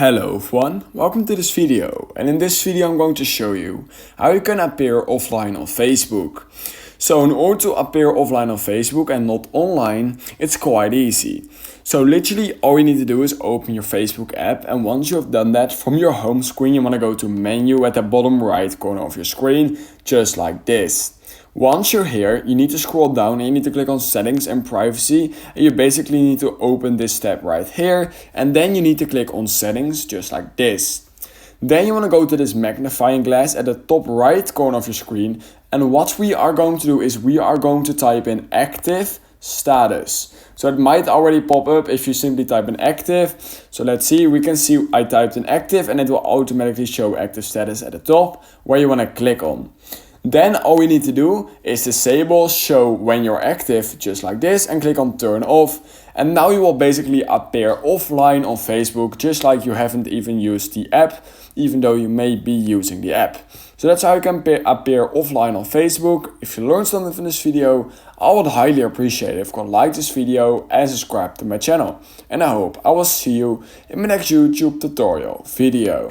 Hello everyone, welcome to this video, and in this video I'm going to show you how you can appear offline on Facebook. So in order to appear offline on Facebook and not online, it's quite easy. So literally all you need to do is open your Facebook app, and once you have done that, from your home screen you want to go to menu at the bottom right corner of your screen, just like this. Once you're here, you need to scroll down and you need to click on settings and privacy, and you basically need to open this tab right here, and then you need to click on settings just like this. Then you want to go to this magnifying glass at the top right corner of your screen, and what we are going to do is we are going to type in active status. So it might already pop up if you simply type in active. So let's see, we can see I typed in active and it will automatically show active status at the top where you want to click on. Then all we need to do is disable show when you're active just like this and click on turn off, and now you will basically appear offline on Facebook just like you haven't even used the app, even though you may be using the app. So that's how you can appear offline on Facebook. If you learned something from this video, I would highly appreciate it if you could like this video and subscribe to my channel. And I hope I will see you in my next YouTube tutorial video.